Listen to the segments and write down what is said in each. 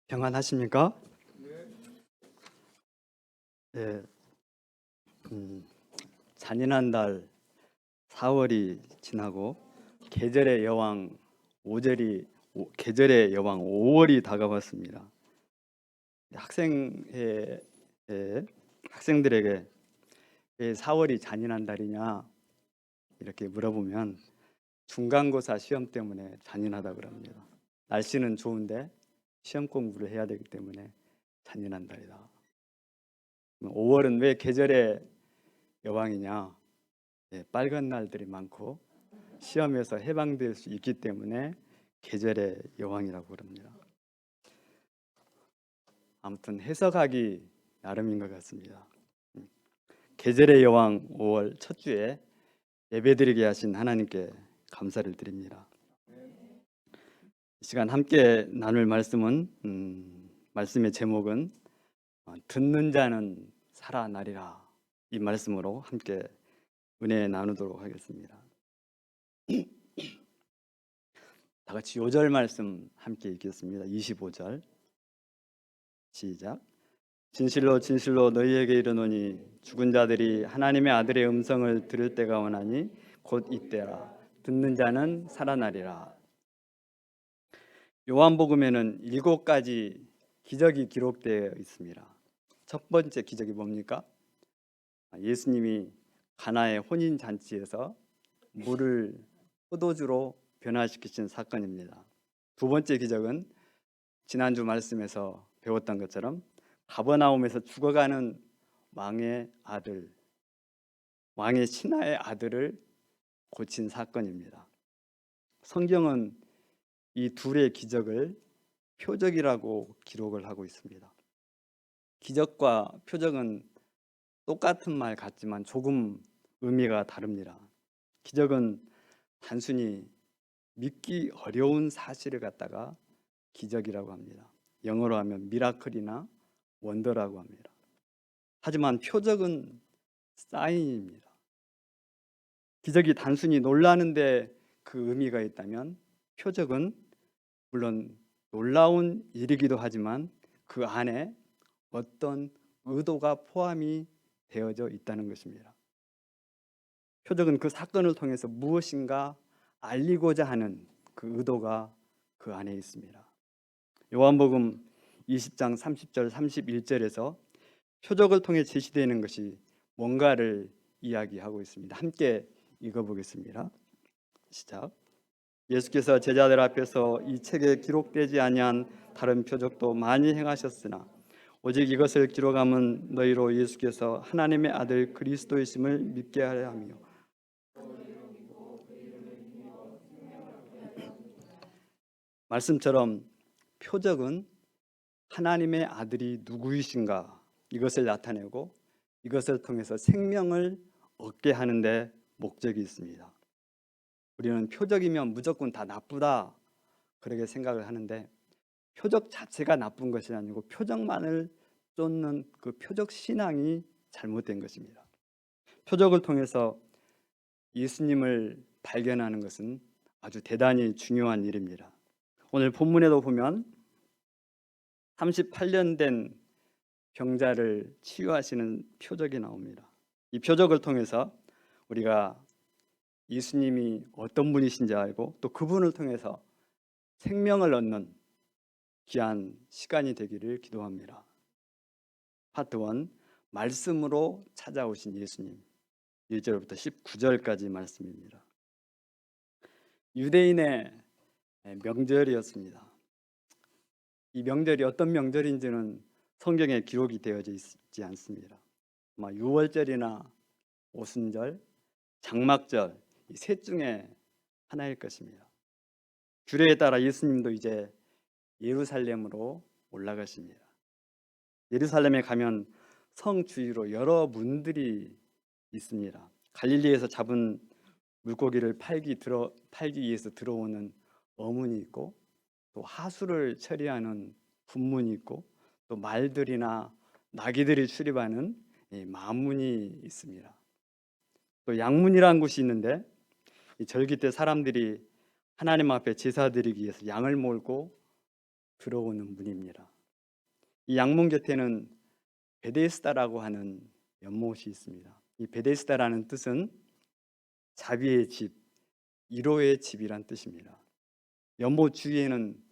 평안하십니까? 네. 잔인한 달 4월이 지나고 계절의 여왕 5월이 다가왔습니다. 학생들에게 왜 4월이 잔인한 달이냐 이렇게 물어보면 중간고사 시험 때문에 잔인하다 그럽니다. 날씨는 좋은데 시험 공부를 해야 되기 때문에 잔인한 달이다. 5월은 왜 계절의 여왕이냐? 빨간 날들이 많고 시험에서 해방될 수 있기 때문에 계절의 여왕이라고 그럽니다. 아무튼 해석하기 나름인 것 같습니다. 계절의 여왕 5월 첫 주에 예배드리게 하신 하나님께 감사를 드립니다. 이 시간 함께 나눌 말씀은 말씀의 제목은 듣는 자는 살아나리라, 이 말씀으로 함께 은혜 나누도록 하겠습니다. 다 같이 요절 말씀 함께 읽겠습니다. 25절 시작. 진실로 진실로 너희에게 이르노니 죽은 자들이 하나님의 아들의 음성을 들을 때가 오나니 곧 이때라. 듣는 자는 살아나리라. 요한복음에는 7가지 기적이 기록되어 있습니다. 첫 번째 기적이 뭡니까? 예수님이 가나의 혼인 잔치에서 물을 포도주로 변화시키신 사건입니다. 두 번째 기적은 지난주 말씀에서 배웠던 것처럼 가버나움에서 죽어가는 왕의 신하의 아들을 고친 사건입니다. 성경은 이 둘의 기적을 표적이라고 기록을 하고 있습니다. 기적과 표적은 똑같은 말 같지만 조금 의미가 다릅니다. 기적은 단순히 믿기 어려운 사실을 갖다가 기적이라고 합니다. 영어로 하면 미라클이나 원더라고 합니다. 하지만 표적은 사인입니다. 기적이 단순히 놀라는데 그 의미가 있다면 표적은 물론 놀라운 일이기도 하지만 그 안에 어떤 의도가 포함이 되어져 있다는 것입니다. 표적은 그 사건을 통해서 무엇인가 알리고자 하는 그 의도가 그 안에 있습니다. 요한복음 20장 30절 31절에서 표적을 통해 제시되는 것이 뭔가를 이야기하고 있습니다. 함께 읽어보겠습니다. 시작. 예수께서 제자들 앞에서 이 책에 기록되지 아니한 다른 표적도 많이 행하셨으나 오직 이것을 기록함은 너희로 예수께서 하나님의 아들 그리스도이심을 믿게 하려 하며, 말씀처럼 표적은 하나님의 아들이 누구이신가 이것을 나타내고 이것을 통해서 생명을 얻게 하는 데 목적이 있습니다. 우리는 표적이면 무조건 다 나쁘다 그렇게 생각을 하는데 표적 자체가 나쁜 것이 아니고 표적만을 쫓는 그 표적 신앙이 잘못된 것입니다. 표적을 통해서 예수님을 발견하는 것은 아주 대단히 중요한 일입니다. 오늘 본문에도 보면 38년 된 병자를 치유하시는 표적이 나옵니다. 이 표적을 통해서 우리가 예수님이 어떤 분이신지 알고 또 그분을 통해서 생명을 얻는 귀한 시간이 되기를 기도합니다. 파트 1, 말씀으로 찾아오신 예수님, 1절부터 19절까지 말씀입니다. 유대인의 명절이었습니다. 이 명절이 어떤 명절인지는 성경에 기록이 되어져 있지 않습니다. 아마 유월절이나 오순절, 장막절, 이 셋 중에 하나일 것입니다. 규례에 따라 예수님도 이제 예루살렘으로 올라가십니다. 예루살렘에 가면 성 주위로 여러 문들이 있습니다. 갈릴리에서 잡은 물고기를 팔기 위해서 들어오는 어문이 있고, 또 하수를 처리하는 분문이 있고, 또 말들이나 나귀들이 출입하는 마문이 있습니다. 또 양문이라는 곳이 있는데 이 절기 때 사람들이 하나님 앞에 제사 드리기 위해서 양을 몰고 들어오는 문입니다. 이 양문 곁에는 베데스다라고 하는 연못이 있습니다. 이 베데스다라는 뜻은 자비의 집, 위로의 집이란 뜻입니다. 연못 주위에는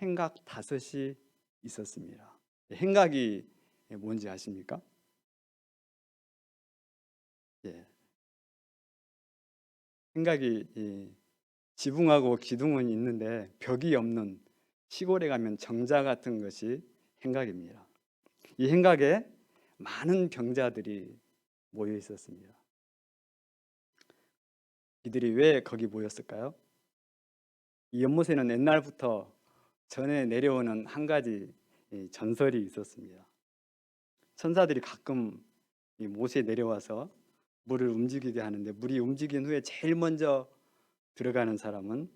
행각 5이 있었습니다. 행각이 뭔지 아십니까? 예. 행각이 지붕하고 기둥은 있는데 벽이 없는 시골에 가면 정자 같은 것이 행각입니다. 이 행각에 많은 병자들이 모여 있었습니다. 이들이 왜 거기 모였을까요? 이 연못에는 옛날부터 전해 내려오는 한 가지 전설이 있었습니다. 천사들이 가끔 이 못에 내려와서 물을 움직이게 하는데, 물이 움직인 후에 제일 먼저 들어가는 사람은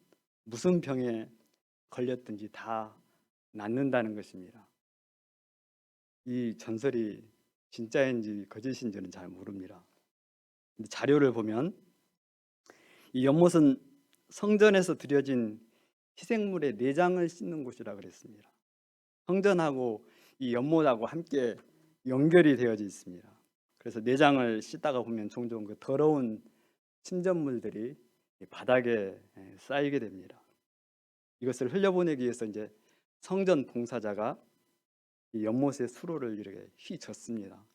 무슨 병에 걸렸든지 다 낫는다는 것입니다. 이 전설이 진짜인지 거짓인지는 잘 모릅니다. 근데 자료를 보면 이 연못은 성전에서 드려진 희생물의 내장을 씻는 곳이라 그랬습니다. 성전하고 이 연못하고 함께 연결이 되어져 있습니다. 그래서 내장을 씻다가 보면 종종 그 더러운 침전물들이 바닥에 쌓이게 됩니다. 이것을 흘려보내기 위해서 이제 성전 봉사자가 이 연못의 수로를 이렇게 휘젓습니다.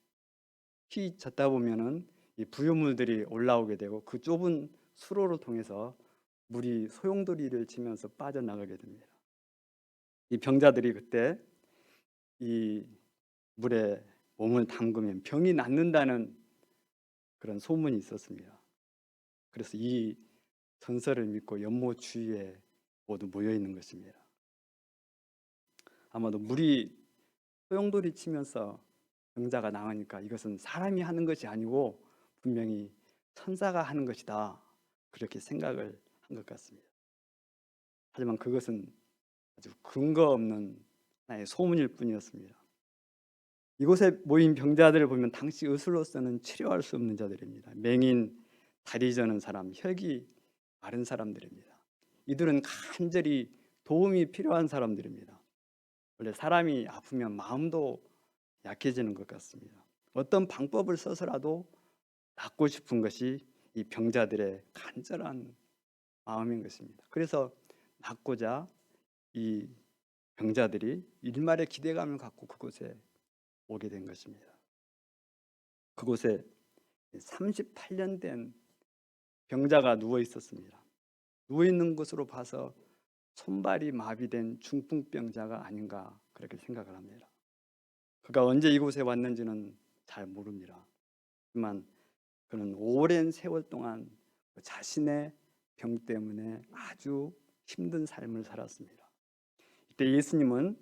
휘젓다 보면은 이 부유물들이 올라오게 되고, 그 좁은 수로를 통해서 물이 소용돌이를 치면서 빠져나가게 됩니다. 이 병자들이 그때 이 물에 몸을 담그면 병이 낫는다는 그런 소문이 있었습니다. 그래서 이 전설을 믿고 연못 주위에 모두 모여 있는 것입니다. 아마도 물이 소용돌이 치면서 병자가 나가니까 이것은 사람이 하는 것이 아니고 분명히 천사가 하는 것이다, 그렇게 생각을 한 것 같습니다. 하지만 그것은 아주 근거 없는 하나의 소문일 뿐이었습니다. 이곳에 모인 병자들을 보면 당시 의술로서는 치료할 수 없는 자들입니다. 맹인, 다리 저는 사람, 혈기 마른 사람들입니다. 이들은 간절히 도움이 필요한 사람들입니다. 원래 사람이 아프면 마음도 약해지는 것 같습니다. 어떤 방법을 써서라도 낫고 싶은 것이 이 병자들의 간절한 마음인 것입니다. 그래서 낫고자 이 병자들이 일말의 기대감을 갖고 그곳에 오게 된 것입니다. 그곳에 38년 된 병자가 누워 있었습니다. 누워 있는 것으로 봐서 손발이 마비된 중풍병자가 아닌가, 그렇게 생각을 합니다. 그가 언제 이곳에 왔는지는 잘 모릅니다. 하지만 그는 오랜 세월 동안 자신의 병 때문에 아주 힘든 삶을 살았습니다. 이때 예수님은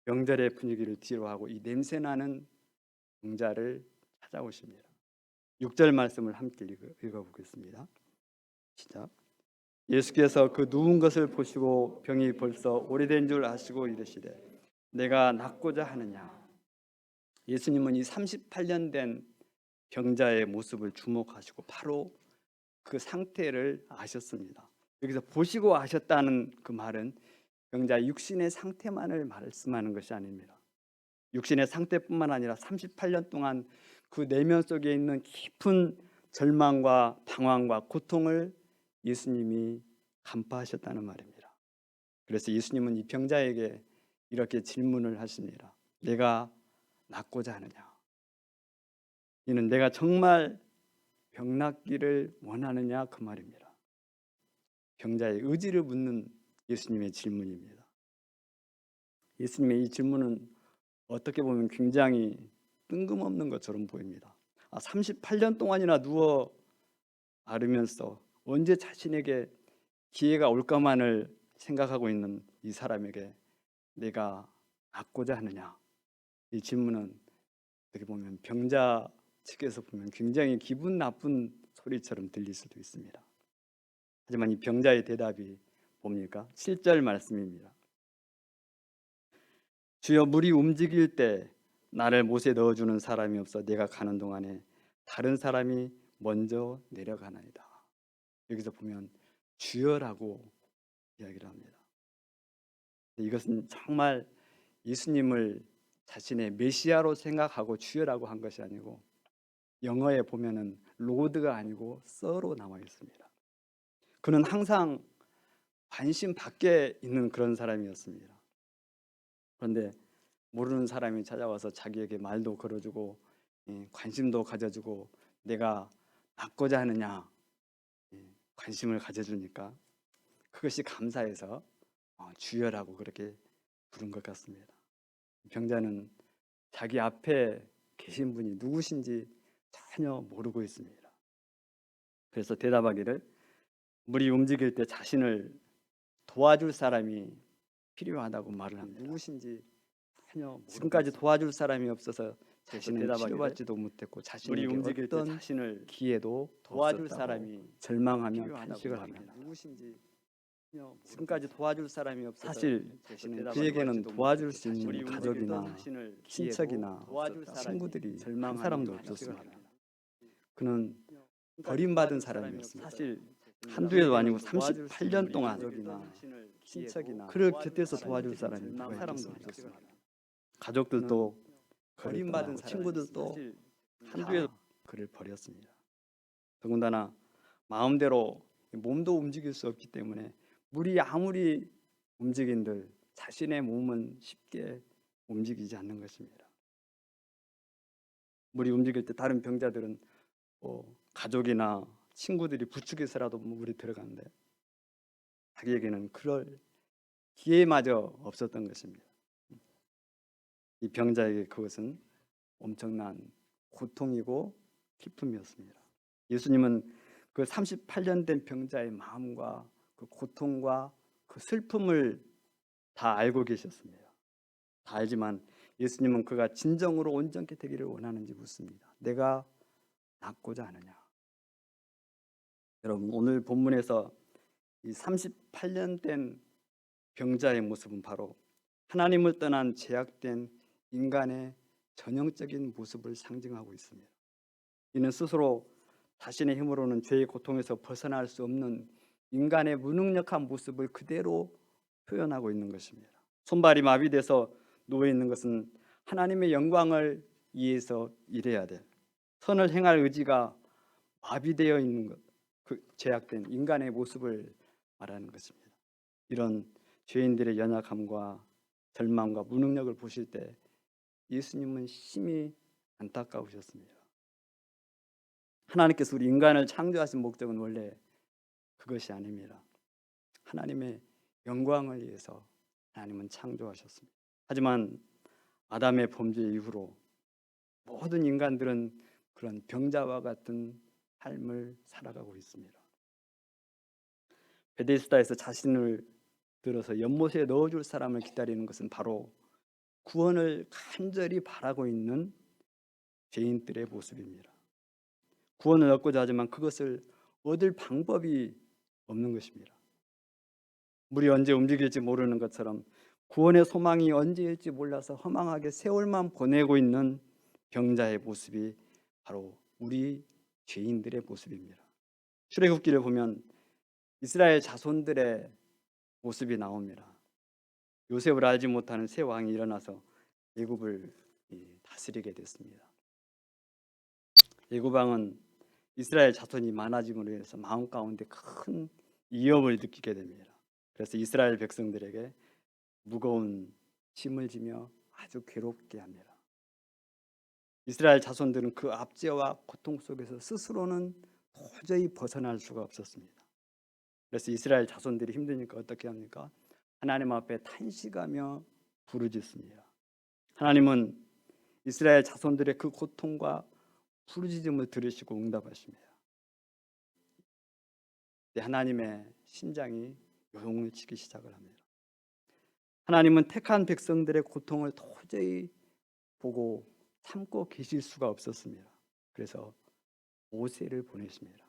명절의 분위기를 뒤로하고 이 냄새나는 병자를 찾아오십니다. 6절 말씀을 함께 읽어보겠습니다. 시작. 예수께서 그 누운 것을 보시고 병이 벌써 오래된 줄 아시고 이르시되 내가 낫고자 하느냐. 예수님은 이 38년 된 병자의 모습을 주목하시고 바로 그 상태를 아셨습니다. 여기서 보시고 아셨다는 그 말은 병자의 육신의 상태만을 말씀하는 것이 아닙니다. 육신의 상태뿐만 아니라 38년 동안 그 내면 속에 있는 깊은 절망과 방황과 고통을 예수님이 간파하셨다는 말입니다. 그래서 예수님은 이 병자에게 이렇게 질문을 하십니다. 내가 낫고자 하느냐? 이는 내가 정말 병 낫기를 원하느냐, 그 말입니다. 병자의 의지를 묻는 예수님의 질문입니다. 예수님의 이 질문은 어떻게 보면 굉장히 뜬금없는 것처럼 보입니다. 38년 동안이나 누워 앓으면서 언제 자신에게 기회가 올까만을 생각하고 있는 이 사람에게 내가 낫고자 하느냐, 이 질문은 어떻게 보면 병자 측에서 보면 굉장히 기분 나쁜 소리처럼 들릴 수도 있습니다. 하지만 이 병자의 대답이 뭡니까? 7절 말씀입니다. 주여, 물이 움직일 때 나를 못에 넣어주는 사람이 없어 내가 가는 동안에 다른 사람이 먼저 내려가나이다. 여기서 보면 주여라고 이야기를 합니다. 이것은 정말 예수님을 자신의 메시아로 생각하고 주여라고 한 것이 아니고 영어에 보면은 로드가 아니고 서로 나와 있습니다. 그는 항상 관심 밖에 있는 그런 사람이었습니다. 그런데 모르는 사람이 찾아와서 자기에게 말도 걸어주고 관심도 가져주고 내가 낫고자 하느냐 관심을 가져주니까 그것이 감사해서 주여라고 그렇게 부른 것 같습니다. 병자는 자기 앞에 계신 분이 누구신지 전혀 모르고 있습니다. 그래서 대답하기를 물이 움직일 때 자신을 도와줄 사람이 필요하다고 말을 합니다. 누구신지 전혀 지금까지 도와줄 사람이 없어서 자신은 치료받지도 못했고 자신이 움직일 때 자신을 기회도 도와줄 사람이 절망하며 탄식을 합니다. 누구신지 지금까지 도와줄 사람이 없어서 사실 그에게는 도와줄 수 있는 가족이나 친척이나 친구들이 한 사람도 없었습니다. 그는 버림받은 사람이었습니다. 사실 한두 해도 아니고 38년 동안 친척이나 그를 곁에서 도와줄 사람이 한 사람도 없었습니다. 가족들도 버림받은 친구들도 한두 해도 그를 버렸습니다. 더군다나 마음대로 몸도 움직일 수 없기 때문에 물이 아무리 움직인들 자신의 몸은 쉽게 움직이지 않는 것입니다. 물이 움직일 때 다른 병자들은 가족이나 친구들이 부축해서라도 물이 들어가는데 자기에게는 그럴 기회마저 없었던 것입니다. 이 병자에게 그것은 엄청난 고통이고 기쁨이었습니다. 예수님은 그 38년 된 병자의 마음과 그 고통과 그 슬픔을 다 알고 계셨습니다. 다 알지만 예수님은 그가 진정으로 온전케 되기를 원하는지 묻습니다. 내가 낫고자 하느냐? 여러분, 오늘 본문에서 이 38년 된 병자의 모습은 바로 하나님을 떠난 죄악된 인간의 전형적인 모습을 상징하고 있습니다. 이는 스스로 자신의 힘으로는 죄의 고통에서 벗어날 수 없는 인간의 무능력한 모습을 그대로 표현하고 있는 것입니다. 손발이 마비돼서 누워 있는 것은 하나님의 영광을 위해서 일해야 돼. 선을 행할 의지가 마비되어 있는 것, 그 죄악된 인간의 모습을 말하는 것입니다. 이런 죄인들의 연약함과 절망과 무능력을 보실 때 예수님은 심히 안타까우셨습니다. 하나님께서 우리 인간을 창조하신 목적은 원래 그것이 아닙니다. 하나님의 영광을 위해서 하나님은 창조하셨습니다. 하지만 아담의 범죄 이후로 모든 인간들은 그런 병자와 같은 삶을 살아가고 있습니다. 베데스다에서 자신을 들어서 연못에 넣어줄 사람을 기다리는 것은 바로 구원을 간절히 바라고 있는 죄인들의 모습입니다. 구원을 얻고자 하지만 그것을 얻을 방법이 없는 것입니다. 물이 언제 움직일지 모르는 것처럼 구원의 소망이 언제일지 몰라서 허망하게 세월만 보내고 있는 병자의 모습이 바로 우리 죄인들의 모습입니다. 출애굽기를 보면 이스라엘 자손들의 모습이 나옵니다. 요셉을 알지 못하는 새 왕이 일어나서 애굽을 다스리게 됐습니다. 애굽 왕은 이스라엘 자손이 많아짐으로 인해서 마음 가운데 큰 위협을 느끼게 됩니다. 그래서 이스라엘 백성들에게 무거운 짐을 지며 아주 괴롭게 합니다. 이스라엘 자손들은 그 압제와 고통 속에서 스스로는 도저히 벗어날 수가 없었습니다. 그래서 이스라엘 자손들이 힘드니까 어떻게 합니까? 하나님 앞에 탄식하며 부르짖습니다. 하나님은 이스라엘 자손들의 그 고통과 부르짖음을 들으시고 응답하십니다. 하나님의 심장이 요동을 치기 시작을 합니다. 하나님은 택한 백성들의 고통을 도저히 보고 참고 계실 수가 없었습니다. 그래서 모세를 보내십니다.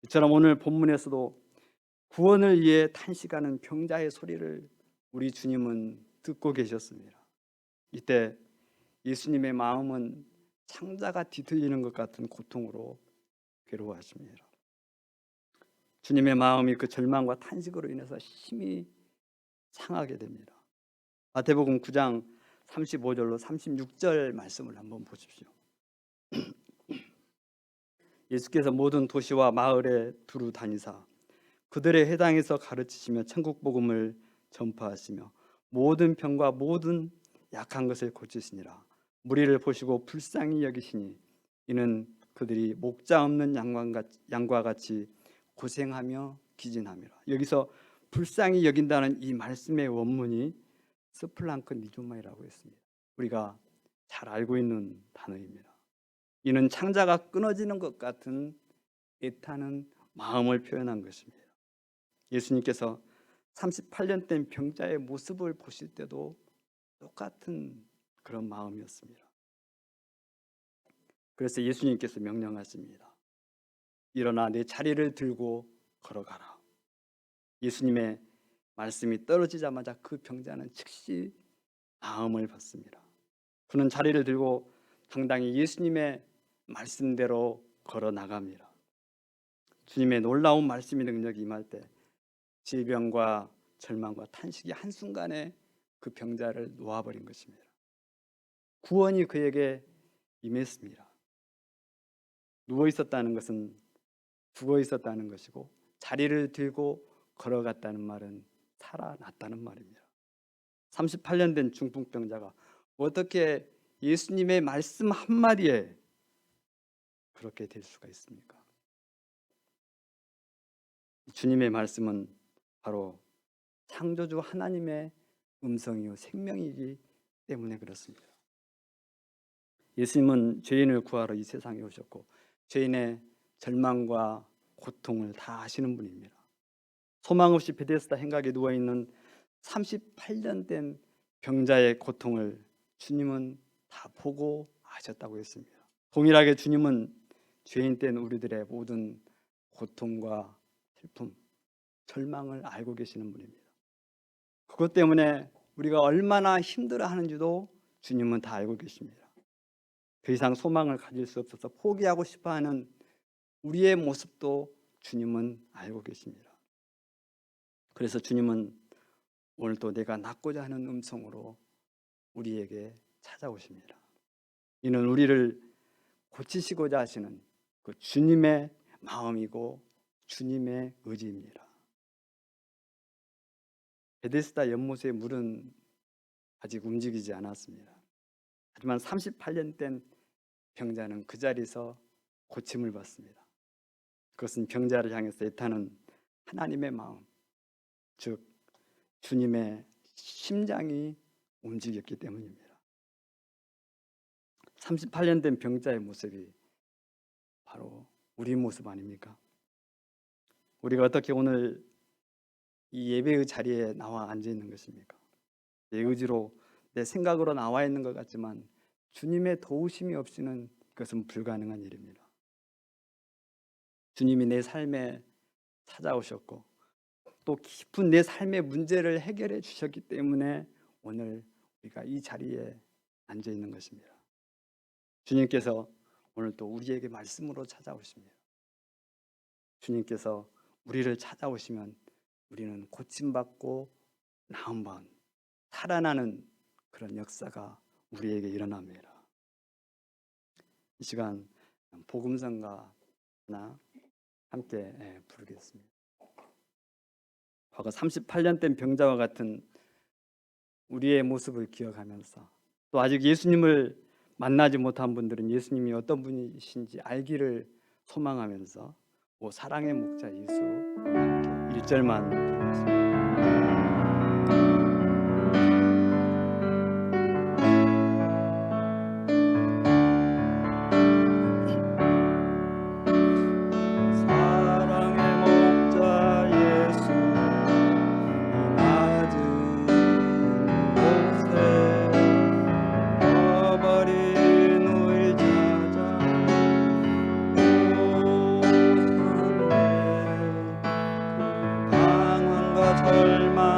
이처럼 오늘 본문에서도 구원을 위해 탄식하는 병자의 소리를 우리 주님은 듣고 계셨습니다. 이때 예수님의 마음은 창자가 뒤틀리는 것 같은 고통으로 괴로워하십니다. 주님의 마음이 그 절망과 탄식으로 인해서 심히 상하게 됩니다. 마태복음 9장 35절로 36절 말씀을 한번 보십시오. 예수께서 모든 도시와 마을에 두루 다니사 그들의 회당에서 가르치시며 천국 복음을 전파하시며 모든 병과 모든 약한 것을 고치시니라. 무리를 보시고 불쌍히 여기시니 이는 그들이 목자 없는 양과 같이 고생하며 기진함이라. 여기서 불쌍히 여긴다는 이 말씀의 원문이 스플랑크 니조마이라고 했습니다. 우리가 잘 알고 있는 단어입니다. 이는 창자가 끊어지는 것 같은 애타는 마음을 표현한 것입니다. 예수님께서 38년 된 병자의 모습을 보실 때도 똑같은 그런 마음이었습니다. 그래서 예수님께서 명령하십니다. 일어나 내 자리를 들고 걸어가라. 예수님의 말씀이 떨어지자마자 그 병자는 즉시 나음을 받습니다. 그는 자리를 들고 당당히 예수님의 말씀대로 걸어 나갑니다. 주님의 놀라운 말씀의 능력이 임할 때 질병과 절망과 탄식이 한순간에 그 병자를 놓아버린 것입니다. 구원이 그에게 임했습니다. 누워 있었다는 것은 죽어 있었다는 것이고 자리를 들고 걸어갔다는 말은 살아났다는 말입니다. 38년 된 중풍병자가 어떻게 예수님의 말씀 한마디에 그렇게 될 수가 있습니까? 주님의 말씀은 바로 창조주 하나님의 음성이요 생명이기 때문에 그렇습니다. 예수님은 죄인을 구하러 이 세상에 오셨고 죄인의 절망과 고통을 다 아시는 분입니다. 소망 없이 베데스다 행각에 누워있는 38년 된 병자의 고통을 주님은 다 보고 아셨다고 했습니다. 동일하게 주님은 죄인 된 우리들의 모든 고통과 슬픔, 절망을 알고 계시는 분입니다. 그것 때문에 우리가 얼마나 힘들어하는지도 주님은 다 알고 계십니다. 더 이상 소망을 가질 수 없어서 포기하고 싶어하는 우리의 모습도 주님은 알고 계십니다. 그래서 주님은 오늘도 내가 낳고자 하는 음성으로 우리에게 찾아오십니다. 이는 우리를 고치시고자 하시는 그 주님의 마음이고 주님의 의지입니다. 베데스다 연못의 물은 아직 움직이지 않았습니다. 하지만 38년 된 병자는 그 자리에서 고침을 받습니다. 그것은 병자를 향해서 애타는 하나님의 마음, 즉 주님의 심장이 움직였기 때문입니다. 38년 된 병자의 모습이 바로 우리 모습 아닙니까? 우리가 어떻게 오늘 이 예배의 자리에 나와 앉아 있는 것입니까? 내 의지로 내 생각으로 나와 있는 것 같지만 주님의 도우심이 없이는 그것은 불가능한 일입니다. 주님이 내 삶에 찾아오셨고 또 깊은 내 삶의 문제를 해결해 주셨기 때문에 오늘 우리가 이 자리에 앉아 있는 것입니다. 주님께서 오늘 또 우리에게 말씀으로 찾아오십니다. 주님께서 우리를 찾아오시면 우리는 고침받고 나음받은 살아나는 그런 역사가 우리에게 일어납니다. 이 시간 복음성가 하나 함께 부르겠습니다. 과거 38년 된 병자와 같은 우리의 모습을 기억하면서 또 아직 예수님을 만나지 못한 분들은 예수님이 어떤 분이신지 알기를 소망하면서 오 사랑의 목자 예수 함께 1절만 부르겠습니다. 절망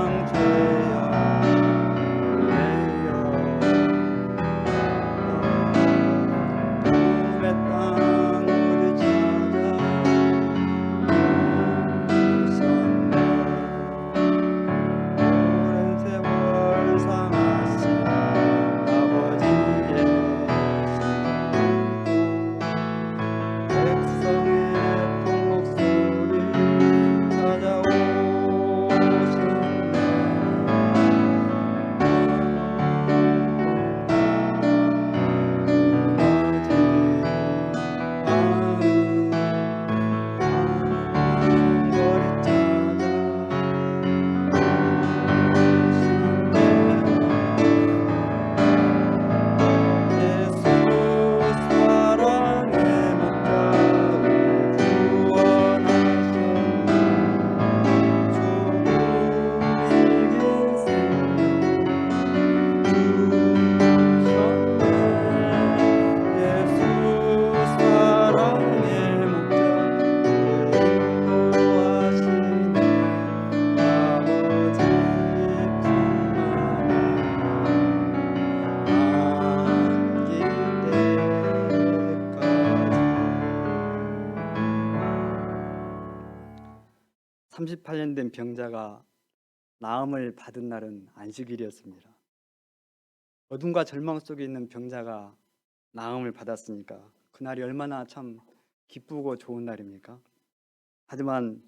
38년 된 병자가 나음을 받은 날은 안식일이었습니다. 어둠과 절망 속에 있는 병자가 나음을 받았으니까 그날이 얼마나 참 기쁘고 좋은 날입니까? 하지만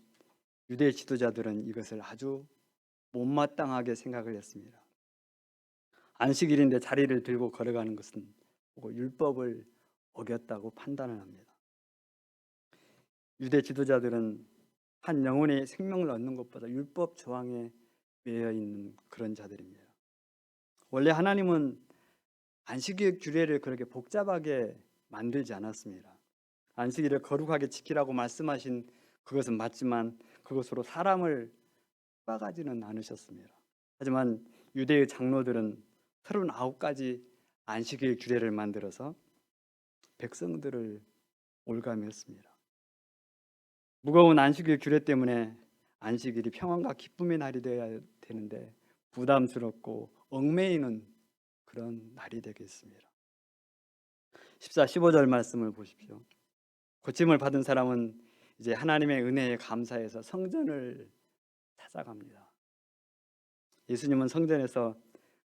유대 지도자들은 이것을 아주 못마땅하게 생각을 했습니다. 안식일인데 자리를 들고 걸어가는 것은 율법을 어겼다고 판단을 합니다. 유대 지도자들은 한 영혼의 생명을 얻는 것보다 율법 조항에 매여 있는 그런 자들입니다. 원래 하나님은 안식일 규례를 그렇게 복잡하게 만들지 않았습니다. 안식일을 거룩하게 지키라고 말씀하신 그것은 맞지만 그것으로 사람을 핍박하지는 않으셨습니다. 하지만 유대의 장로들은 39가지 안식일 규례를 만들어서 백성들을 올감했습니다. 무거운 안식일 규례 때문에 안식일이 평안과 기쁨의 날이 되어야 되는데 부담스럽고 얽매이는 그런 날이 되겠습니다. 14, 15절 말씀을 보십시오. 고침을 받은 사람은 이제 하나님의 은혜에 감사해서 성전을 찾아갑니다. 예수님은 성전에서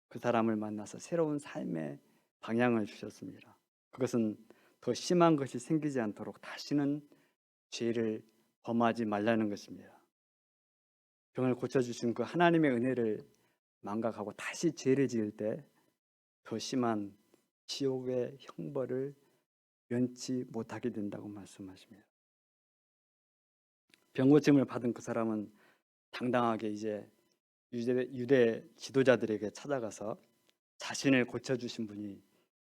그 사람을 만나서 새로운 삶의 방향을 주셨습니다. 그것은 더 심한 것이 생기지 않도록 다시는 죄를 범하지 말라는 것입니다. 병을 고쳐주신 그 하나님의 은혜를 망각하고 다시 죄를 지을 때 더 심한 지옥의 형벌을 면치 못하게 된다고 말씀하십니다. 병 고침을 받은 그 사람은 당당하게 이제 유대 지도자들에게 찾아가서 자신을 고쳐주신 분이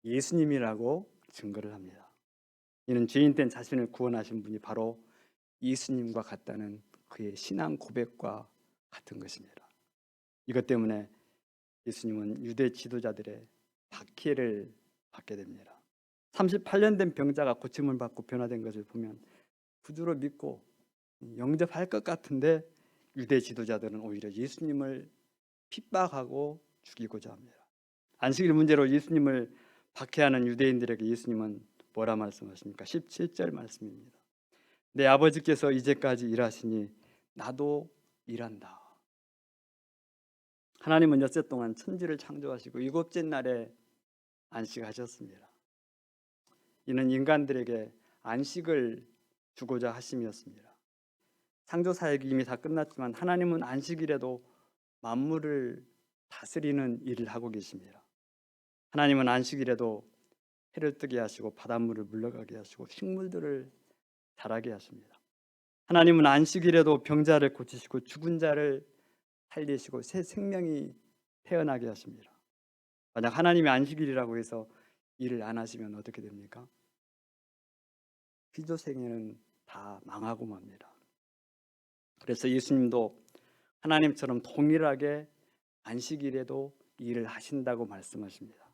예수님이라고 증거를 합니다. 이는 죄인 된 자신을 구원하신 분이 바로 예수님과 같다는 그의 신앙 고백과 같은 것입니다. 이것 때문에 예수님은 유대 지도자들의 박해를 받게 됩니다. 38년 된 병자가 고침을 받고 변화된 것을 보면 구주로 믿고 영접할 것 같은데 유대 지도자들은 오히려 예수님을 핍박하고 죽이고자 합니다. 안식일 문제로 예수님을 박해하는 유대인들에게 예수님은 뭐라 말씀하십니까? 17절 말씀입니다. 내 아버지께서 이제까지 일하시니 나도 일한다. 하나님은 엿새 동안 천지를 창조하시고 일곱째 날에 안식하셨습니다. 이는 인간들에게 안식을 주고자 하심이었습니다. 창조 사역이 이미 다 끝났지만 하나님은 안식일에도 만물을 다스리는 일을 하고 계십니다. 하나님은 안식일에도 해를 뜨게 하시고 바닷물을 물러가게 하시고 식물들을 자라게 하십니다. 하나님은 안식일에도 병자를 고치시고 죽은 자를 살리시고 새 생명이 태어나게 하십니다. 만약 하나님이 안식일이라고 해서 일을 안 하시면 어떻게 됩니까? 피조생에는 다 망하고 맙니다. 그래서 예수님도 하나님처럼 동일하게 안식일에도 일을 하신다고 말씀하십니다.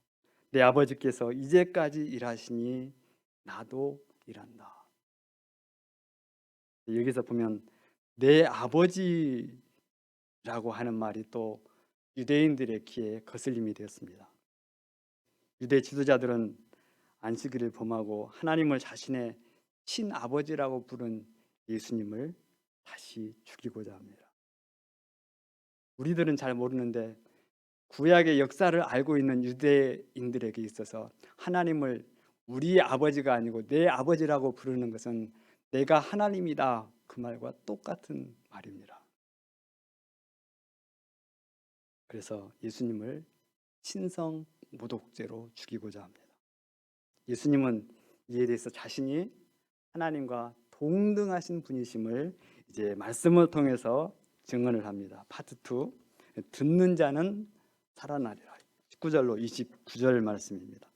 내 아버지께서 이제까지 일하시니 나도 일한다. 여기서 보면 내 아버지라고 하는 말이 또 유대인들의 귀에 거슬림이 되었습니다. 유대 지도자들은 안식일을 범하고 하나님을 자신의 친아버지라고 부른 예수님을 다시 죽이고자 합니다. 우리들은 잘 모르는데 구약의 역사를 알고 있는 유대인들에게 있어서 하나님을 우리의 아버지가 아니고 내 아버지라고 부르는 것은 내가 하나님이다 그 말과 똑같은 말입니다. 그래서 예수님을 신성 모독죄로 죽이고자 합니다. 예수님은 이에 대해서 자신이 하나님과 동등하신 분이심을 이제 말씀을 통해서 증언을 합니다. 파트 2, 듣는 자는 살아나리라. 19절로 29절 말씀입니다.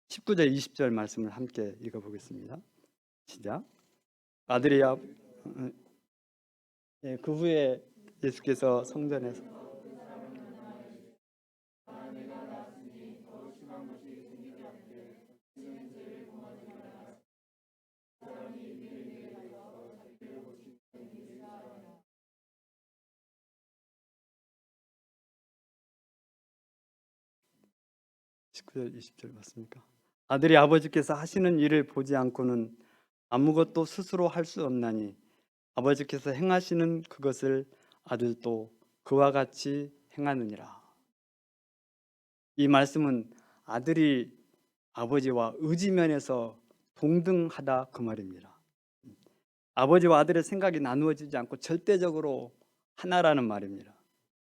19절 20절 말씀을 함께 읽어보겠습니다. 시작. 아들이 그 후에 예수께서 성전에서 (19절 20절) 맞습니까? 아들이 아버지께서 하시는 일을 보지 않고는 아무것도 스스로 할 수 없나니 아버지께서 행하시는 그것을 아들도 그와 같이 행하느니라. 이 말씀은 아들이 아버지와 의지면에서 동등하다 그 말입니다. 아버지와 아들의 생각이 나누어지지 않고 절대적으로 하나라는 말입니다.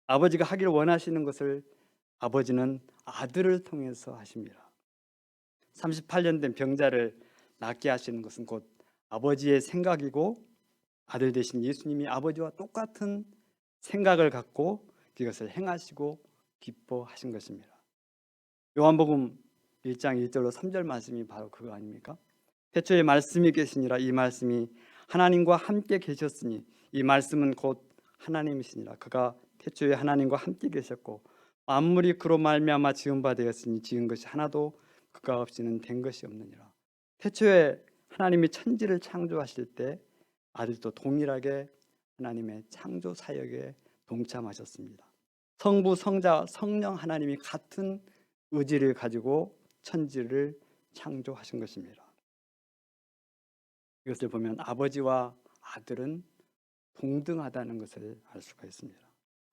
아버지가 하기를 원하시는 것을 아버지는 아들을 통해서 하십니다. 38년 된 병자를 낫게 하시는 것은 곧 아버지의 생각이고, 아들 되신 예수님이 아버지와 똑같은 생각을 갖고 이것을 행하시고 기뻐하신 것입니다. 요한복음 1장 1절로 3절 말씀이 바로 그거 아닙니까? 태초에 말씀이 계시니라. 이 말씀이 하나님과 함께 계셨으니 이 말씀은 곧 하나님이시니라. 그가 태초에 하나님과 함께 계셨고 만물이 그로 말미암아 지은 바 되었으니 지은 것이 하나도 그가 없이는 된 것이 없느니라. 태초에 하나님이 천지를 창조하실 때 아들도 동일하게 하나님의 창조 사역에 동참하셨습니다. 성부, 성자, 성령 하나님이 같은 의지를 가지고 천지를 창조하신 것입니다. 이것을 보면 아버지와 아들은 동등하다는 것을 알 수가 있습니다.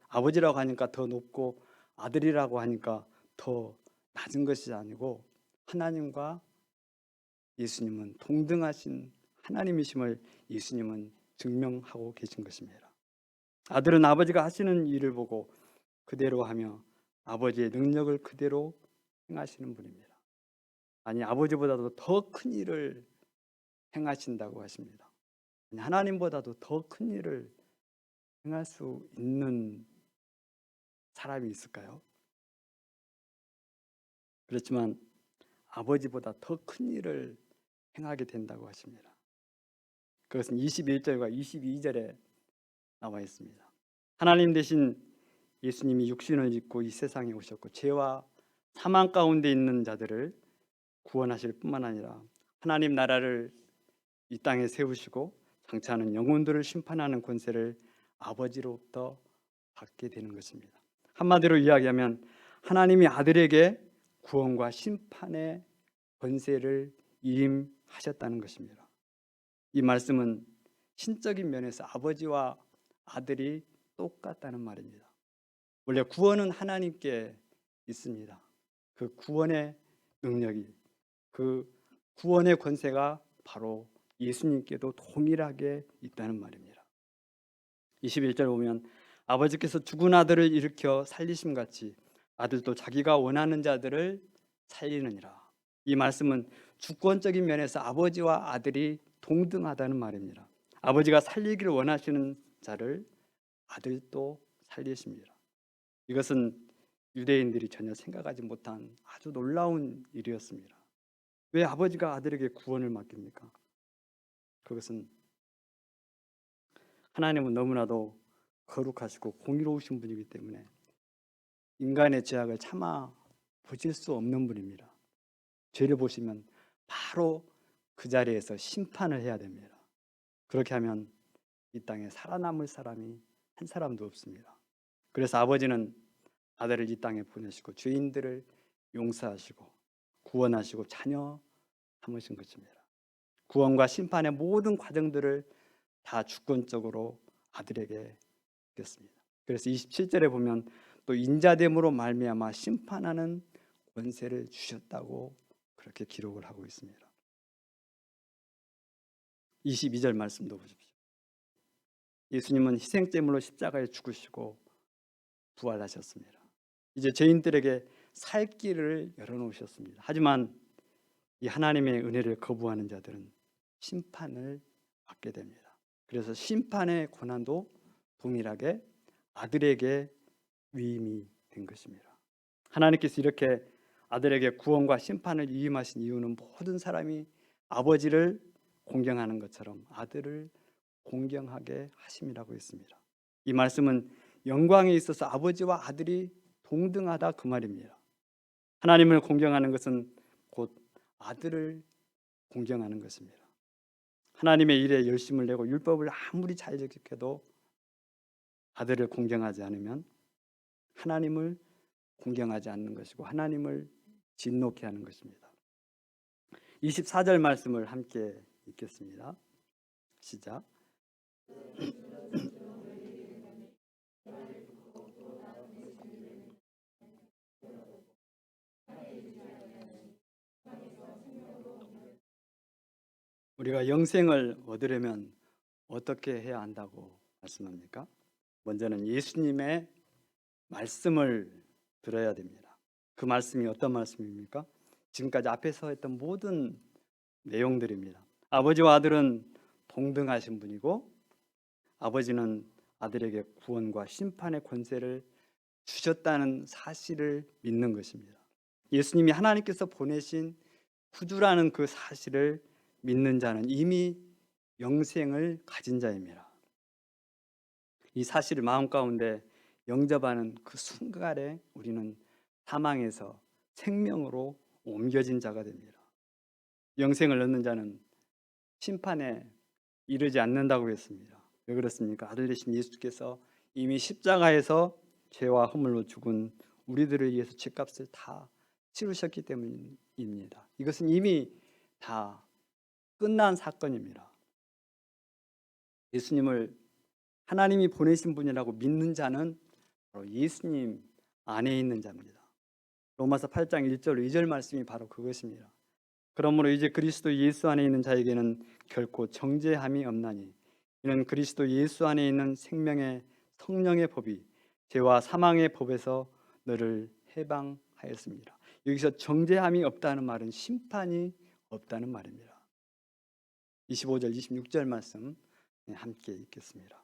아버지라고 하니까 더 높고 아들이라고 하니까 더 낮은 것이 아니고 하나님과 예수님은 동등하신 하나님이심을 예수님은 증명하고 계신 것입니다. 아들은 아버지가 하시는 일을 보고 그대로 하며 아버지의 능력을 그대로 행하시는 분입니다. 아니, 아버지보다도 더 큰 일을 행하신다고 하십니다. 아니, 하나님보다도 더 큰 일을 행할 수 있는 사람이 있을까요? 그렇지만 아버지보다 더 큰 일을 행하게 된다고 하십니다. 그것은 21절과 22절에 나와 있습니다. 하나님 대신 예수님이 육신을 입고 이 세상에 오셨고 죄와 사망 가운데 있는 자들을 구원하실 뿐만 아니라 하나님 나라를 이 땅에 세우시고 장차하는 영혼들을 심판하는 권세를 아버지로부터 받게 되는 것입니다. 한마디로 이야기하면 하나님이 아들에게 구원과 심판의 권세를 위임하셨다는 것입니다. 이 말씀은 신적인 면에서 아버지와 아들이 똑같다는 말입니다. 원래 구원은 하나님께 있습니다. 그 구원의 능력이, 그 구원의 권세가 바로 예수님께도 동일하게 있다는 말입니다. 21절 보면 아버지께서 죽은 아들을 일으켜 살리심 같이 아들도 자기가 원하는 자들을 살리느니라. 이 말씀은 주권적인 면에서 아버지와 아들이 동등하다는 말입니다. 아버지가 살리기를 원하시는 자를 아들도 살리십니다. 이것은 유대인들이 전혀 생각하지 못한 아주 놀라운 일이었습니다. 왜 아버지가 아들에게 구원을 맡깁니까? 그것은 하나님은 너무나도 거룩하시고 공의로우신 분이기 때문에 인간의 죄악을 참아 보실 수 없는 분입니다. 죄를 보시면 바로 그 자리에서 심판을 해야 됩니다. 그렇게 하면 이 땅에 살아남을 사람이 한 사람도 없습니다. 그래서 아버지는 아들을 이 땅에 보내시고 죄인들을 용서하시고 구원하시고 자녀 삼으신 것입니다. 구원과 심판의 모든 과정들을 다 주권적으로 아들에게 맡겼습니다. 그래서 27절에 보면 또 인자됨으로 말미암아 심판하는 권세를 주셨다고 그렇게 기록을 하고 있습니다. 22절 말씀도 보십시오. 예수님은 희생제물로 십자가에 죽으시고 부활하셨습니다. 이제 죄인들에게 살 길을 열어놓으셨습니다. 하지만 이 하나님의 은혜를 거부하는 자들은 심판을 받게 됩니다. 그래서 심판의 고난도 동일하게 아들에게 위임이 된 것입니다. 하나님께서 이렇게 아들에게 구원과 심판을 위임하신 이유는 모든 사람이 아버지를 공경하는 것처럼 아들을 공경하게 하심이라고 했습니다. 이 말씀은 영광에 있어서 아버지와 아들이 동등하다 그 말입니다. 하나님을 공경하는 것은 곧 아들을 공경하는 것입니다. 하나님의 일에 열심을 내고 율법을 아무리 잘 지켜도 아들을 공경하지 않으면 하나님을 공경하지 않는 것이고 하나님을 진노케 하는 것입니다. 24절 말씀을 함께 읽겠습니다. 시작. 우리가 영생을 얻으려면 어떻게 해야 한다고 말씀합니까? 먼저는 예수님의 말씀을 들어야 됩니다. 그 말씀이 어떤 말씀입니까? 지금까지 앞에서 했던 모든 내용들입니다. 아버지와 아들은 동등하신 분이고 아버지는 아들에게 구원과 심판의 권세를 주셨다는 사실을 믿는 것입니다. 예수님이 하나님께서 보내신 구주라는 그 사실을 믿는 자는 이미 영생을 가진 자입니다. 이 사실을 마음 가운데 영접하는 그 순간에 우리는 사망에서 생명으로 옮겨진 자가 됩니다. 영생을 얻는 자는 심판에 이르지 않는다고 했습니다. 왜 그렇습니까? 아들 되신 예수께서 이미 십자가에서 죄와 허물로 죽은 우리들을 위해서 죄값을 다 치르셨기 때문입니다. 이것은 이미 다 끝난 사건입니다. 예수님을 하나님이 보내신 분이라고 믿는 자는 바로 예수님 안에 있는 자입니다. 로마서 8장 1절 2절 말씀이 바로 그것입니다. 그러므로 이제 그리스도 예수 안에 있는 자에게는 결코 정죄함이 없나니 이는 그리스도 예수 안에 있는 생명의 성령의 법이 죄와 사망의 법에서 너를 해방하였습니다. 여기서 정죄함이 없다는 말은 심판이 없다는 말입니다. 25절 26절 말씀 함께 읽겠습니다.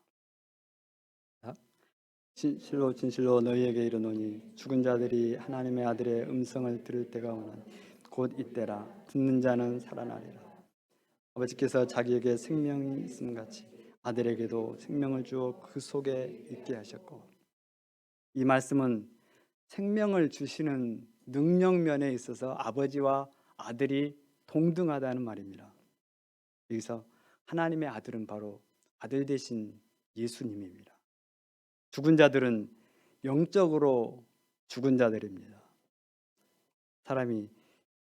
진실로 진실로 너희에게 이르노니 죽은 자들이 하나님의 아들의 음성을 들을 때가 오나니 곧 이때라. 듣는 자는 살아나리라. 아버지께서 자기에게 생명이 있음 같이 아들에게도 생명을 주어 그 속에 있게 하셨고, 이 말씀은 생명을 주시는 능력면에 있어서 아버지와 아들이 동등하다는 말입니다. 여기서 하나님의 아들은 바로 아들 되신 예수님입니다. 죽은 자들은 영적으로 죽은 자들입니다. 사람이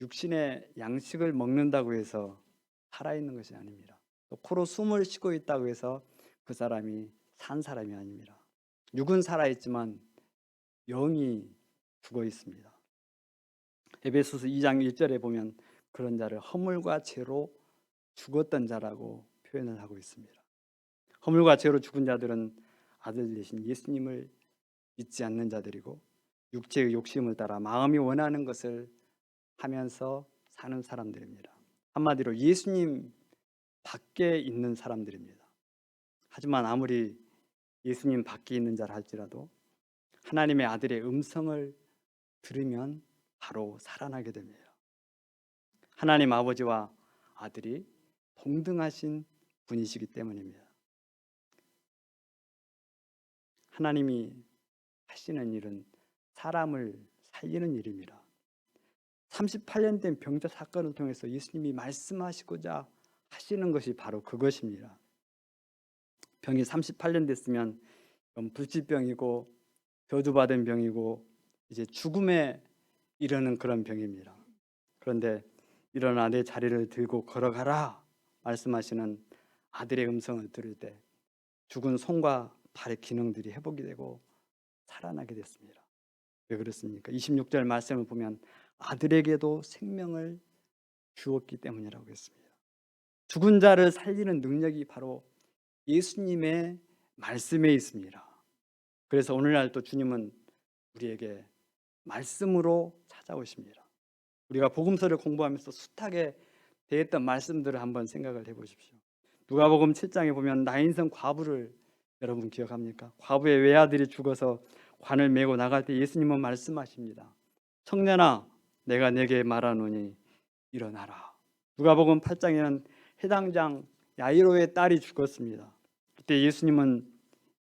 육신의 양식을 먹는다고 해서 살아있는 것이 아닙니다. 또 코로 숨을 쉬고 있다고 해서 그 사람이 산 사람이 아닙니다. 육은 살아있지만 영이 죽어 있습니다. 에베소서 2장 1절에 보면 그런 자를 허물과 죄로 죽었던 자라고 표현을 하고 있습니다. 허물과 죄로 죽은 자들은 아들 되신 예수님을 믿지 않는 자들이고 육체의 욕심을 따라 마음이 원하는 것을 하면서 사는 사람들입니다. 한마디로 예수님 밖에 있는 사람들입니다. 하지만 아무리 예수님 밖에 있는 자라 할지라도 하나님의 아들의 음성을 들으면 바로 살아나게 됩니다. 하나님 아버지와 아들이 동등하신 분이시기 때문입니다. 하나님이 하시는 일은 사람을 살리는 일입니다. 38년 된 병자 사건을 통해서 예수님이 말씀하시고자 하시는 것이 바로 그것입니다. 병이 38년 됐으면 불치병이고 저주받은 병이고 이제 죽음에 이르는 그런 병입니다. 그런데 일어나 내 자리를 들고 걸어가라 말씀하시는 아들의 음성을 들을 때 죽은 손과 발의 기능들이 회복이 되고 살아나게 됐습니다. 왜 그렇습니까? 26절 말씀을 보면 아들에게도 생명을 주었기 때문이라고 했습니다. 죽은 자를 살리는 능력이 바로 예수님의 말씀에 있습니다. 그래서 오늘날 또 주님은 우리에게 말씀으로 찾아오십니다. 우리가 복음서를 공부하면서 숱하게 대했던 말씀들을 한번 생각을 해보십시오. 누가복음 7장에 보면 나인성 과부를 여러분 기억합니까? 과부의 외아들이 죽어서 관을 메고 나갈 때 예수님은 말씀하십니다. 청년아, 내가 내게 말하노니 일어나라. 누가복음 8장에는 해당장 야이로의 딸이 죽었습니다. 그때 예수님은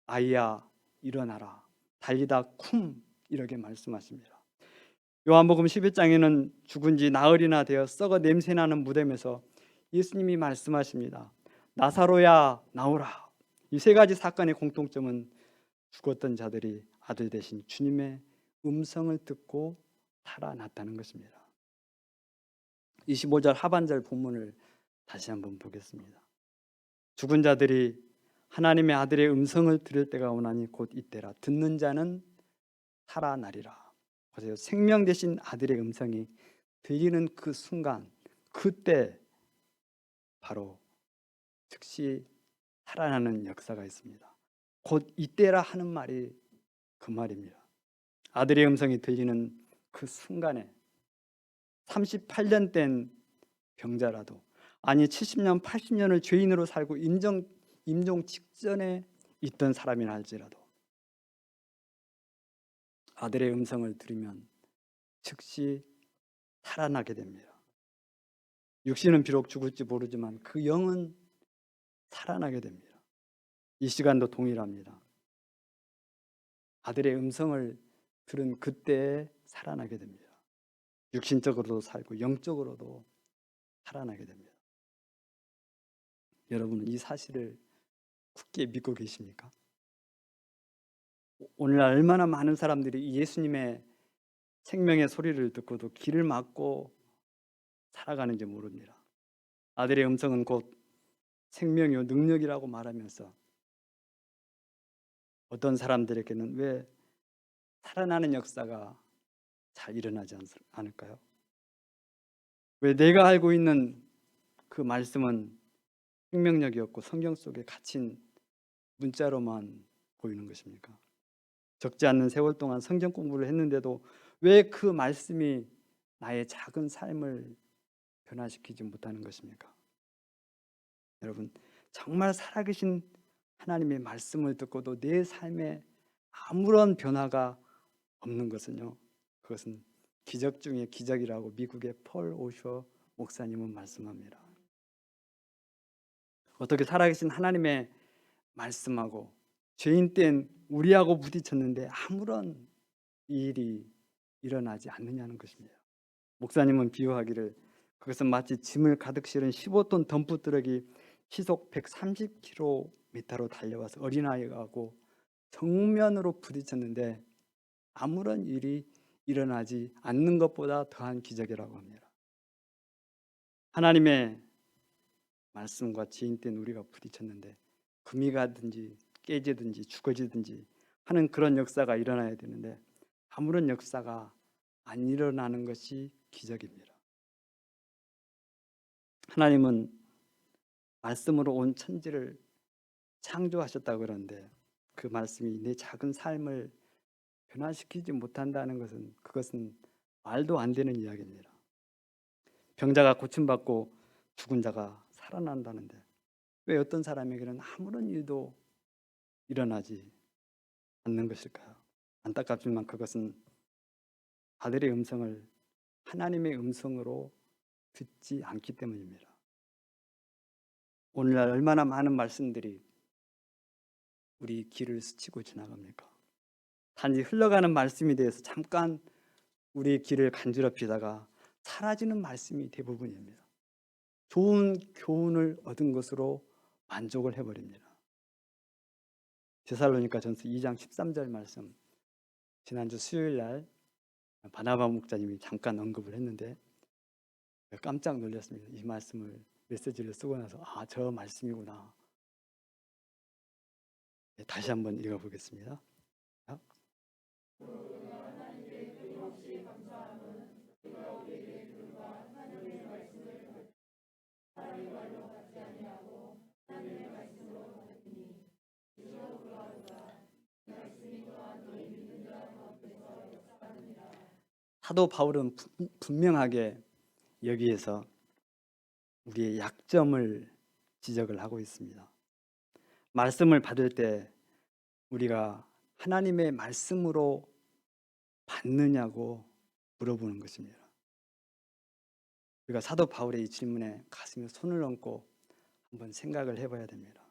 아이야 일어나라, 달리다 쿰 이렇게 말씀하십니다. 요한복음 11장에는 죽은 지 나흘이나 되어 썩어 냄새나는 무덤에서 예수님이 말씀하십니다. 나사로야 나오라. 이 세 가지 사건의 공통점은 죽었던 자들이 아들 되신 주님의 음성을 듣고 살아났다는 것입니다. 25절 하반절 본문을 다시 한번 보겠습니다. 죽은 자들이 하나님의 아들의 음성을 들을 때가 오나니 곧 이때라. 듣는 자는 살아나리라. 보세요. 생명 되신 아들의 음성이 들리는 그 순간, 그때 바로 즉시 살아나는 역사가 있습니다. 곧 이때라 하는 말이 그 말입니다. 아들의 음성이 들리는 그 순간에 38년 된 병자라도, 아니 70년 80년을 죄인으로 살고 임종 직전에 있던 사람이라 할지라도 아들의 음성을 들으면 즉시 살아나게 됩니다. 육신은 비록 죽을지 모르지만 그 영은 살아나게 됩니다. 이 시간도 동일합니다. 아들의 음성을 들은 그때에 살아나게 됩니다. 육신적으로도 살고 영적으로도 살아나게 됩니다. 여러분은 이 사실을 굳게 믿고 계십니까? 오늘날 얼마나 많은 사람들이 예수님의 생명의 소리를 듣고도 길을 막고 살아가는지 모릅니다. 아들의 음성은 곧 생명이요 능력이라고 말하면서 어떤 사람들에게는 왜 살아나는 역사가 잘 일어나지 않을까요? 왜 내가 알고 있는 그 말씀은 생명력이었고 성경 속에 갇힌 문자로만 보이는 것입니까? 적지 않는 세월 동안 성경 공부를 했는데도 왜 그 말씀이 나의 작은 삶을 변화시키지 못하는 것입니까? 여러분, 정말 살아계신 하나님의 말씀을 듣고도 내 삶에 아무런 변화가 없는 것은요, 그것은 기적 중에 기적이라고 미국의 폴 오셔 목사님은 말씀합니다. 어떻게 살아계신 하나님의 말씀하고 죄인 된 우리하고 부딪혔는데 아무런 일이 일어나지 않느냐는 것입니다. 목사님은 비유하기를 그것은 마치 짐을 가득 실은 15톤 덤프 트럭이 시속 130km로 달려와서 어린아이하고 정면으로 부딪혔는데 아무런 일이 일어나지 않는 것보다 더한 기적이라고 합니다. 하나님의 말씀과 지인된 우리가 부딪혔는데 금이 가든지 깨지든지 죽어지든지 하는 그런 역사가 일어나야 되는데 아무런 역사가 안 일어나는 것이 기적입니다. 하나님은 말씀으로 온 천지를 창조하셨다고 그러는데 그 말씀이 내 작은 삶을 변화시키지 못한다는 것은 그것은 말도 안 되는 이야기입니다. 병자가 고침받고 죽은 자가 살아난다는데 왜 어떤 사람에게는 아무런 일도 일어나지 않는 것일까요? 안타깝지만 그것은 아들의 음성을 하나님의 음성으로 듣지 않기 때문입니다. 오늘날 얼마나 많은 말씀들이 우리 길을 스치고 지나갑니까? 단지 흘러가는 말씀에 대해서 잠깐 우리 길을 간지럽히다가 사라지는 말씀이 대부분입니다. 좋은 교훈을 얻은 것으로 만족을 해버립니다. 데살로니가전서 2장 13절 말씀, 지난주 수요일 날 바나바 목자님이 잠깐 언급을 했는데 깜짝 놀랐습니다. 이 말씀을 메시지를 쓰고 나서 저 말씀이구나. 다시 한번 읽어보겠습니다. 사도 바울은 분명하게 여기에서 우리의 약점을 지적을 하고 있습니다. 말씀을 받을 때 우리가 하나님의 말씀으로 받느냐고 물어보는 것입니다. 우리가 사도 바울의 이 질문에 가슴에 손을 얹고 한번 생각을 해봐야 됩니다.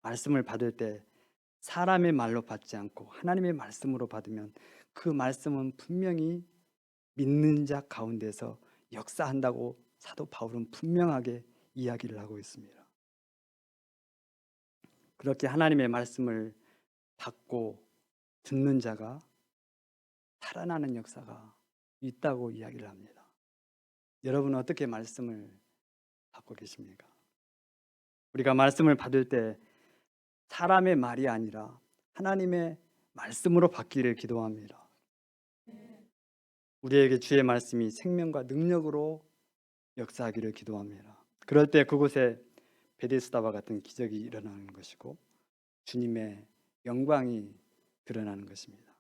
말씀을 받을 때 사람의 말로 받지 않고 하나님의 말씀으로 받으면 그 말씀은 분명히 믿는 자 가운데서 역사한다고 사도 바울은 분명하게 이야기를 하고 있습니다. 그렇게 하나님의 말씀을 받고 듣는 자가 살아나는 역사가 있다고 이야기를 합니다. 여러분은 어떻게 말씀을 받고 계십니까? 우리가 말씀을 받을 때 사람의 말이 아니라 하나님의 말씀으로 바뀌기를 기도합니다. 우리에게 주의 말씀이 생명과 능력으로 역사하기를 기도합니다. 그럴 때 그곳에 베데스다와 같은 기적이 일어나는 것이고 주님의 영광이 드러나는 것입니다.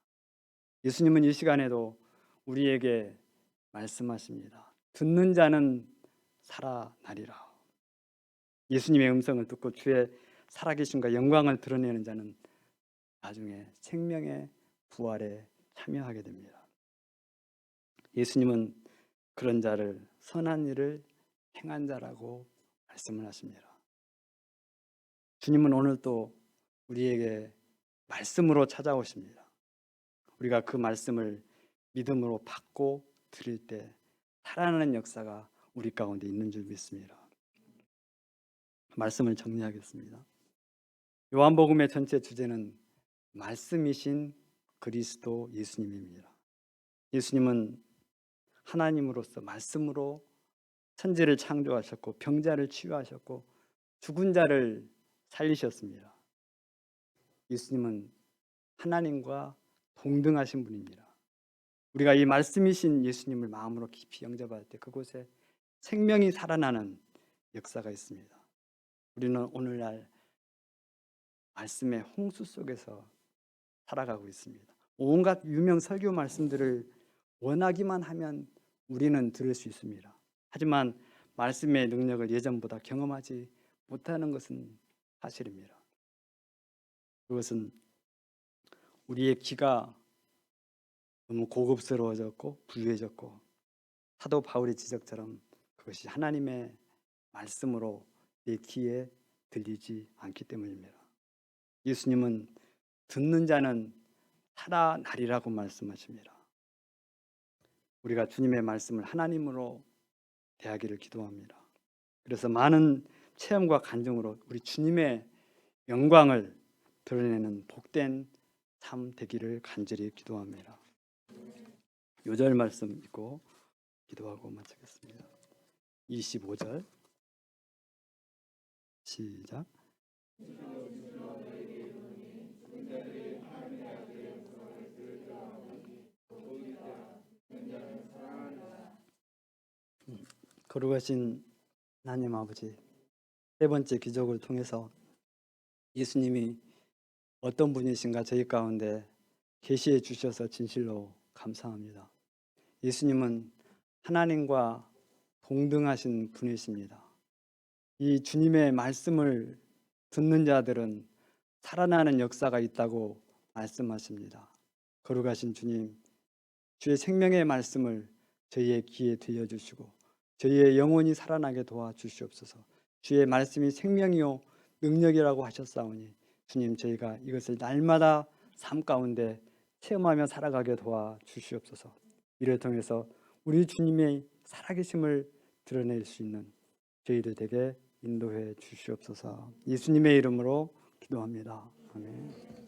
예수님은 이 시간에도 우리에게 말씀하십니다. 듣는 자는 살아나리라. 예수님의 음성을 듣고 주의 살아계심과 영광을 드러내는 자는 나중에 생명의 부활에 참여하게 됩니다. 예수님은 그런 자를 선한 일을 행한 자라고 말씀을 하십니다. 주님은 오늘 또 우리에게 말씀으로 찾아오십니다. 우리가 그 말씀을 믿음으로 받고 들을 때 살아나는 역사가 우리 가운데 있는 줄 믿습니다. 말씀을 정리하겠습니다. 요한복음의 전체 주제는 말씀이신 그리스도 예수님입니다. 예수님은 하나님으로서 말씀으로 천지를 창조하셨고 병자를 치유하셨고 죽은 자를 살리셨습니다. 예수님은 하나님과 동등하신 분입니다. 우리가 이 말씀이신 예수님을 마음으로 깊이 영접할 때 그곳에 생명이 살아나는 역사가 있습니다. 우리는 오늘날 말씀의 홍수 속에서 살아가고 있습니다. 온갖 유명 설교 말씀들을 원하기만 하면 우리는 들을 수 있습니다. 하지만 말씀의 능력을 예전보다 경험하지 못하는 것은 사실입니다. 그것은 우리의 귀가 너무 고급스러워졌고 부유해졌고 사도 바울의 지적처럼 그것이 하나님의 말씀으로 내 귀에 들리지 않기 때문입니다. 예수님은 듣는 자는 살아나리라고 말씀하십니다. 우리가 주님의 말씀을 하나님으로 대하기를 기도합니다. 그래서 많은 체험과 간증으로 우리 주님의 영광을 드러내는 복된 삶 되기를 간절히 기도합니다. 요절 말씀 읽고 기도하고 마치겠습니다. 25절 시작. 거룩하신 하나님 아버지, 세 번째 기적을 통해서 예수님이 어떤 분이신가 저희 가운데 계시해 주셔서 진실로 감사합니다. 예수님은 하나님과 동등하신 분이십니다. 이 주님의 말씀을 듣는 자들은 살아나는 역사가 있다고 말씀하십니다. 거룩하신 주님, 주의 생명의 말씀을 저희의 귀에 들려주시고 저희의 영혼이 살아나게 도와주시옵소서. 주의 말씀이 생명이요 능력이라고 하셨사오니 주님, 저희가 이것을 날마다 삶 가운데 체험하며 살아가게 도와주시옵소서. 이를 통해서 우리 주님의 살아계심을 드러낼 수 있는 저희들 되게 인도해 주시옵소서. 예수님의 이름으로 기도합니다. 아멘.